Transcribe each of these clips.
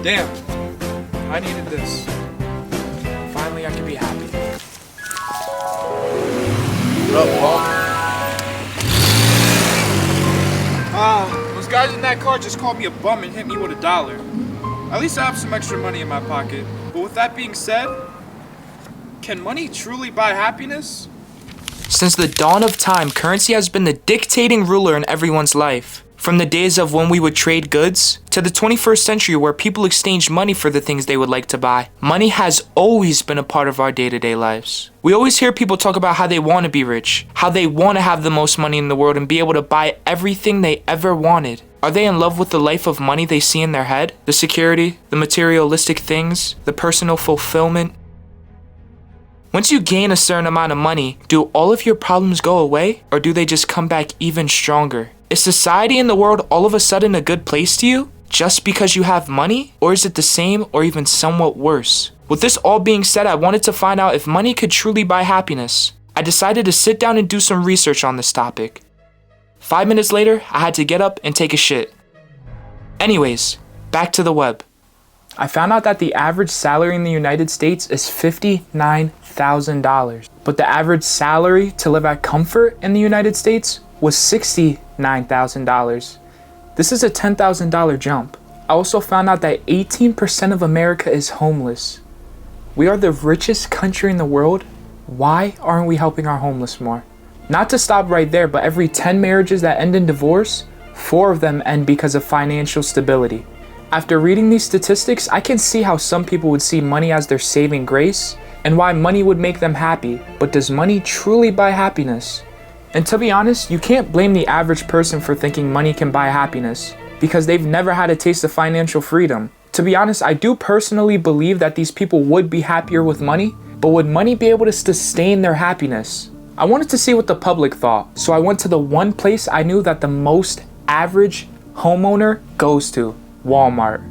Damn, I needed this. Finally, I can be happy. What up, Paul? Those guys in that car just called me a bum and hit me with $1. At least I have some extra money in my pocket. But with that being said, can money truly buy happiness? Since the dawn of time, currency has been the dictating ruler in everyone's life. From the days of when we would trade goods, to the 21st century where people exchange money for the things they would like to buy. Money has always been a part of our day-to-day lives. We always hear people talk about how they want to be rich, how they want to have the most money in the world and be able to buy everything they ever wanted. Are they in love with the life of money they see in their head? The security, the materialistic things, the personal fulfillment? Once you gain a certain amount of money, do all of your problems go away, or do they just come back even stronger? Is society and the world all of a sudden a good place to you just because you have money? Or is it the same or even somewhat worse? With this all being said, I wanted to find out if money could truly buy happiness. I decided to sit down and do some research on this topic. 5 minutes later, I had to get up and take a shit. Anyways, back to the web. I found out that the average salary in the United States is $59,000. But the average salary to live at comfort in the United States was $69,000. This is a $10,000 jump. I also found out that 18% of America is homeless. We are the richest country in the world. Why aren't we helping our homeless more? Not to stop right there, but every 10 marriages that end in divorce, 4 of them end because of financial stability. After reading these statistics, I can see how some people would see money as their saving grace and why money would make them happy. But does money truly buy happiness? And to be honest, you can't blame the average person for thinking money can buy happiness because they've never had a taste of financial freedom. To be honest, I do personally believe that these people would be happier with money, but would money be able to sustain their happiness? I wanted to see what the public thought, so I went to the one place I knew that the most average homeowner goes to. Walmart.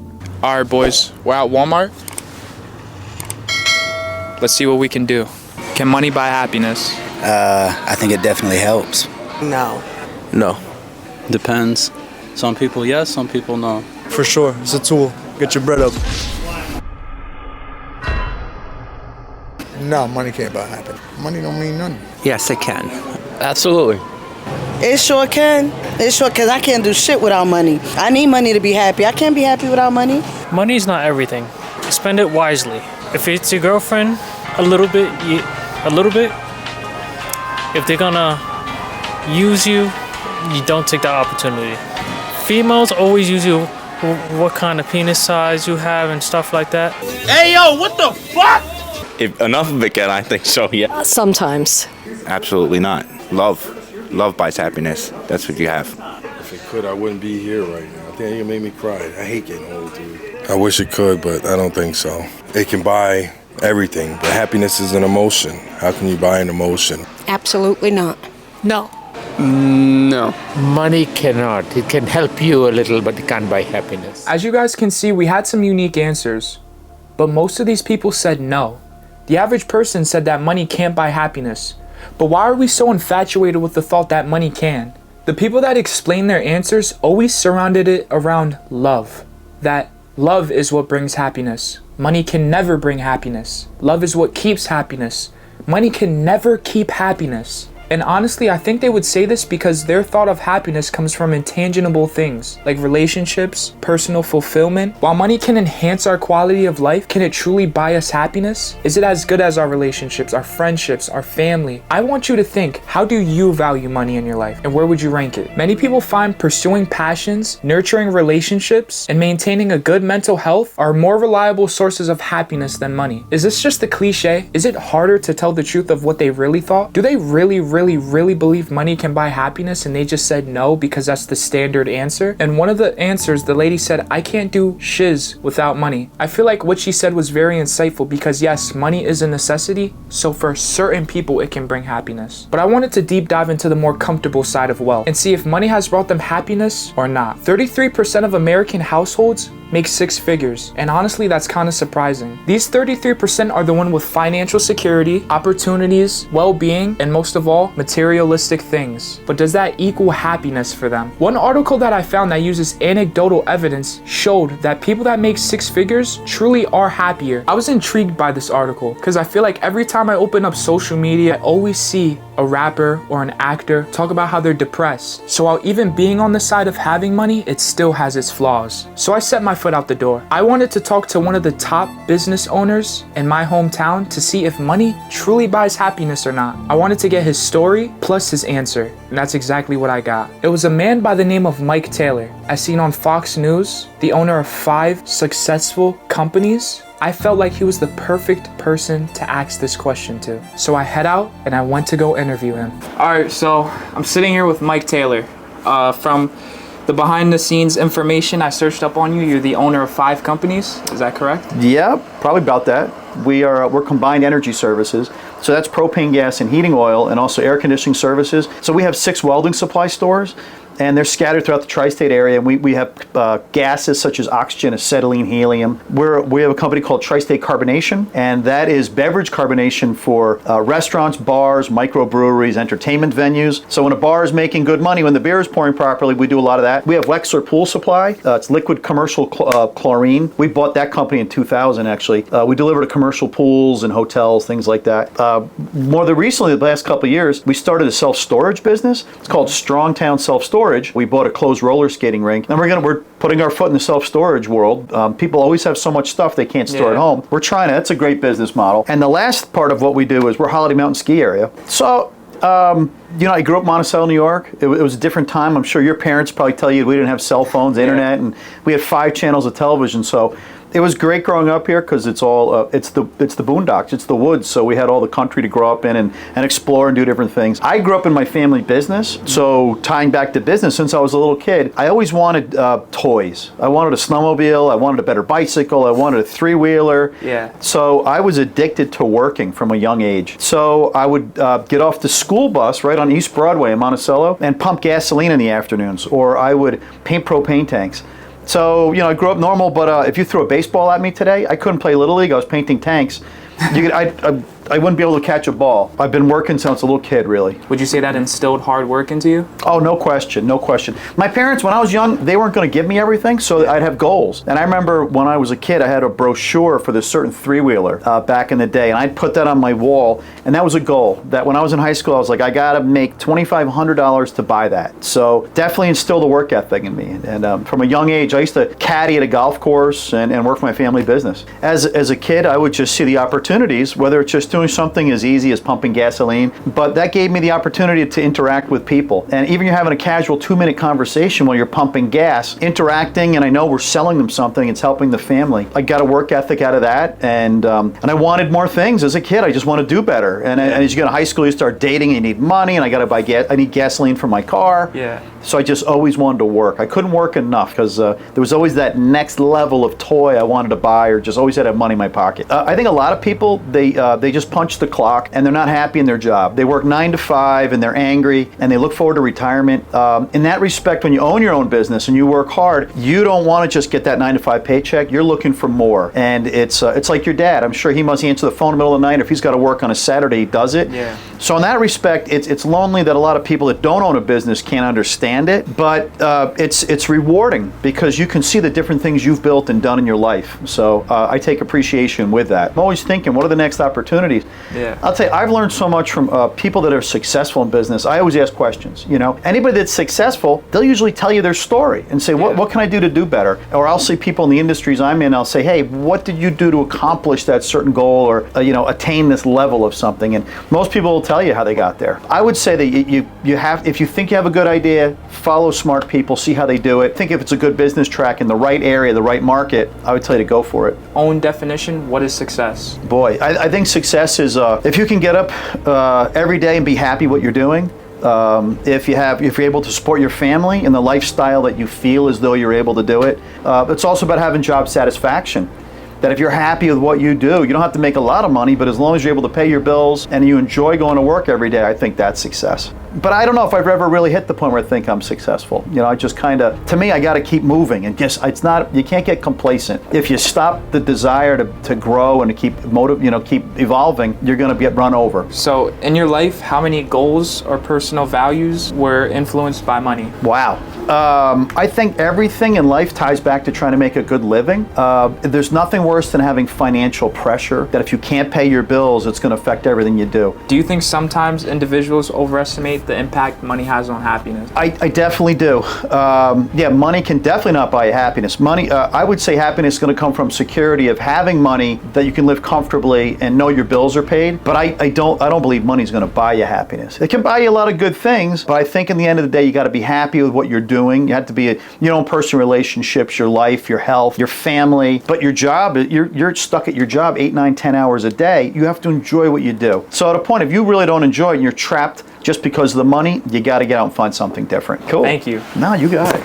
Alright boys, we're at Walmart. Let's see what we can do. Can money buy happiness? I think it definitely helps. No. No. Depends. Some people yes, some people no. For sure, it's a tool. Get your bread up. No, money can't buy happiness. Money don't mean nothing. Yes, it can. Absolutely. It sure can. It sure, because I can't do shit without money. I need money to be happy. I can't be happy without money. Money's not everything. Spend it wisely. If it's your girlfriend, a little bit. If they're gonna use you, you don't take that opportunity. Females always use you, what kind of penis size you have and stuff like that. Hey yo, what the fuck? If enough of it can, I think so, yeah. Sometimes. Absolutely not. Love buys happiness. That's what you have. If it could, I wouldn't be here right now. I think it made me cry. I hate getting old, dude. I wish it could, but I don't think so. It can buy everything, but happiness is an emotion. How can you buy an emotion? Absolutely not. No. No. Money cannot. It can help you a little, but it can't buy happiness. As you guys can see, we had some unique answers, but most of these people said no. The average person said that money can't buy happiness. But why are we so infatuated with the thought that money can? The people that explain their answers always surrounded it around love. That love is what brings happiness. Money can never bring happiness. Love is what keeps happiness. Money can never keep happiness. And honestly, I think they would say this because their thought of happiness comes from intangible things like relationships, personal fulfillment. While money can enhance our quality of life, can it truly buy us happiness? Is it as good as our relationships, our friendships, our family? I want you to think, how do you value money in your life and where would you rank it? Many people find pursuing passions, nurturing relationships, and maintaining a good mental health are more reliable sources of happiness than money. Is this just a cliche? Is it harder to tell the truth of what they really thought? Do they really believe money can buy happiness and they just said no because that's the standard answer? And one of the answers, the lady said, I can't do shiz without money. I feel like what she said was very insightful because yes, money is a necessity, so for certain people it can bring happiness. But I wanted to deep dive into the more comfortable side of wealth and see if money has brought them happiness or not. 33% of American households make 6 figures, and honestly that's kind of surprising. These 33% are the one with financial security, opportunities, well-being, and most of all, materialistic things. But does that equal happiness for them? One article that I found that uses anecdotal evidence showed that people that make 6 figures truly are happier. I was intrigued by this article because I feel like every time I open up social media, I always see a rapper or an actor talk about how they're depressed. So while even being on the side of having money, it still has its flaws. So I set my foot out the door. I wanted to talk to one of the top business owners in my hometown to see if money truly buys happiness or not. I wanted to get his story plus his answer, and that's exactly what I got. It was a man by the name of Mike Taylor, as seen on Fox News, the owner of 5 successful companies. I felt like he was the perfect person to ask this question to. So I head out and I went to go interview him. All right, so I'm sitting here with Mike Taylor. From the behind the scenes information I searched up on you, you're the owner of 5 companies, is that correct? Yeah, probably about that. We're combined energy services. So that's propane, gas, and heating oil, and also air conditioning services. So we have 6 welding supply stores, and they're scattered throughout the tri-state area. And we have gases such as oxygen, acetylene, helium. We have a company called Tri-State Carbonation, and that is beverage carbonation for restaurants, bars, microbreweries, entertainment venues. So when a bar is making good money, when the beer is pouring properly, we do a lot of that. We have Wexler Pool Supply. It's liquid commercial chlorine. We bought that company in 2000, actually. We deliver to commercial pools and hotels, things like that. More than recently, the last couple of years, we started a self-storage business. It's called Strongtown Self-Storage. We bought a closed roller skating rink, and we're putting our foot in the self-storage world. People always have so much stuff they can't store at home. We're trying to. That's a great business model. And the last part of what we do is we're Holiday Mountain ski area. So I grew up in Monticello, New York. It was a different time. I'm sure your parents probably tell you we didn't have cell phones, internet, and we had 5 channels of television. So it was great growing up here because it's all it's the boondocks, it's the woods. So we had all the country to grow up in and explore and do different things. I grew up in my family business, so tying back to business, since I was a little kid, I always wanted toys. I wanted a snowmobile. I wanted a better bicycle. I wanted a 3-wheeler. Yeah. So I was addicted to working from a young age. So I would get off the school bus right on East Broadway in Monticello and pump gasoline in the afternoons, or I would paint propane tanks. So, I grew up normal, but if you threw a baseball at me today, I couldn't play Little League. I was painting tanks. I wouldn't be able to catch a ball. I've been working since a little kid, really. Would you say that instilled hard work into you? Oh, no question, no question. My parents, when I was young, they weren't going to give me everything, so I'd have goals. And I remember when I was a kid, I had a brochure for this certain 3-wheeler back in the day, and I'd put that on my wall, and that was a goal. That when I was in high school, I was like, I got to make $2,500 to buy that. So definitely instilled a work ethic in me. And from a young age, I used to caddy at a golf course and work my family business. As a kid, I would just see the opportunities, whether it's just doing something as easy as pumping gasoline, but that gave me the opportunity to interact with people. And even you're having a casual 2-minute conversation while you're pumping gas, interacting, and I know we're selling them something, it's helping the family. I got a work ethic out of that, and I wanted more things as a kid. I just want to do better. And as you get to high school, you start dating, you need money, and I got to buy gas. I need gasoline for my car. Yeah. So I just always wanted to work. I couldn't work enough because there was always that next level of toy I wanted to buy, or just always had to have money in my pocket. I think a lot of people, they just punch the clock and they're not happy in their job. They work 9 to 5 and they're angry and they look forward to retirement. In that respect, when you own your own business and you work hard, you don't want to just get that 9 to 5 paycheck. You're looking for more. And it's like your dad. I'm sure he must answer the phone in the middle of the night. If he's got to work on a Saturday, he does it. Yeah. So in that respect, it's lonely that a lot of people that don't own a business can't understand it, but it's rewarding because you can see the different things you've built and done in your life. So I take appreciation with that. I'm always thinking, what are the next opportunities? Yeah. I'll tell you, I've learned so much from people that are successful in business. I always ask questions. Anybody that's successful, they'll usually tell you their story and say, what can I do to do better? Or I'll see people in the industries I'm in, I'll say, hey, what did you do to accomplish that certain goal or attain this level of something? And most people will tell you how they got there. I would say that you have, if you think you have a good idea, follow smart people, see how they do it. Think if it's a good business track in the right area, the right market, I would tell you to go for it. Own definition, what is success? Boy, I think success is if you can get up every day and be happy what you're doing. If you're able to support your family in the lifestyle that you feel as though you're able to do it. It's also about having job satisfaction. That if you're happy with what you do, you don't have to make a lot of money, but as long as you're able to pay your bills and you enjoy going to work every day, I think that's success. But I don't know if I've ever really hit the point where I think I'm successful. You know, I just kind of, to me, I got to keep moving, and just, it's not, you can't get complacent. If you stop the desire to grow and to keep keep evolving, you're going to get run over. So, in your life, how many goals or personal values were influenced by money? Wow. I think everything in life ties back to trying to make a good living. There's nothing worse than having financial pressure, that if you can't pay your bills, it's going to affect everything you do. Do you think sometimes individuals overestimate the impact money has on happiness? I definitely do. Yeah, money can definitely not buy you happiness. Money, I would say happiness is going to come from security of having money that you can live comfortably and know your bills are paid. But I don't believe money is going to buy you happiness. It can buy you a lot of good things, but I think in the end of the day, you got to be happy with what you're doing. You have to be your own personal relationships, your life, your health, your family. But your job, you're stuck at your job 8, 9, 10 hours a day. You have to enjoy what you do. So at a point, if you really don't enjoy it and you're trapped just because of the money, you got to get out and find something different. Cool. Thank you. No, you got it.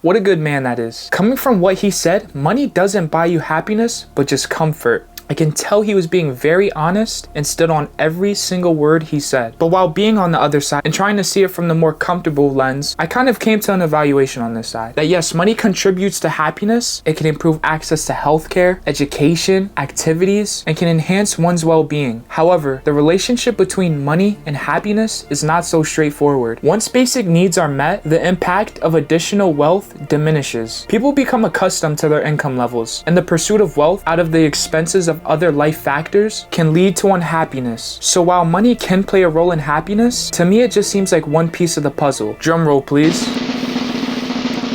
What a good man that is. Coming from what he said, money doesn't buy you happiness, but just comfort. I can tell he was being very honest and stood on every single word he said. But while being on the other side and trying to see it from the more comfortable lens, I kind of came to an evaluation on this side. That yes, money contributes to happiness. It can improve access to healthcare, education, activities, and can enhance one's well-being. However, the relationship between money and happiness is not so straightforward. Once basic needs are met, the impact of additional wealth diminishes. People become accustomed to their income levels, and the pursuit of wealth out of the expenses of other life factors can lead to unhappiness. So while money can play a role in happiness, to me it just seems like one piece of the puzzle. Drum roll, please.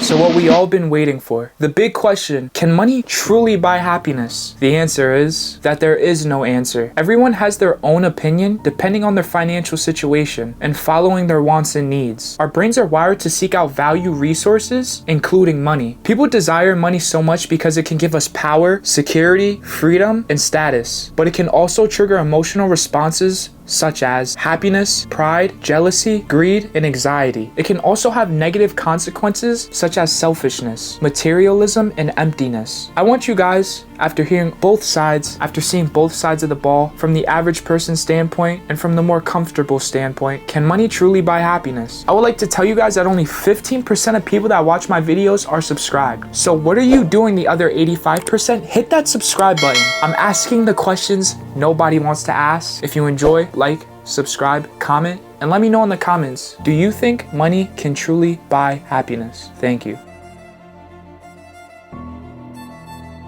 So what we all been waiting for. The big question, can money truly buy happiness? The answer is that there is no answer. Everyone has their own opinion depending on their financial situation and following their wants and needs. Our brains are wired to seek out value resources, including money. People desire money so much because it can give us power, security, freedom, and status. But it can also trigger emotional responses such as happiness, pride, jealousy, greed, and anxiety. It can also have negative consequences such as selfishness, materialism, and emptiness. I want you guys, after hearing both sides, after seeing both sides of the ball, from the average person's standpoint and from the more comfortable standpoint, can money truly buy happiness? I would like to tell you guys that only 15% of people that watch my videos are subscribed. So what are you doing the other 85%? Hit that subscribe button. I'm asking the questions nobody wants to ask. If you enjoy, like, subscribe, comment, and let me know in the comments, do you think money can truly buy happiness? Thank you.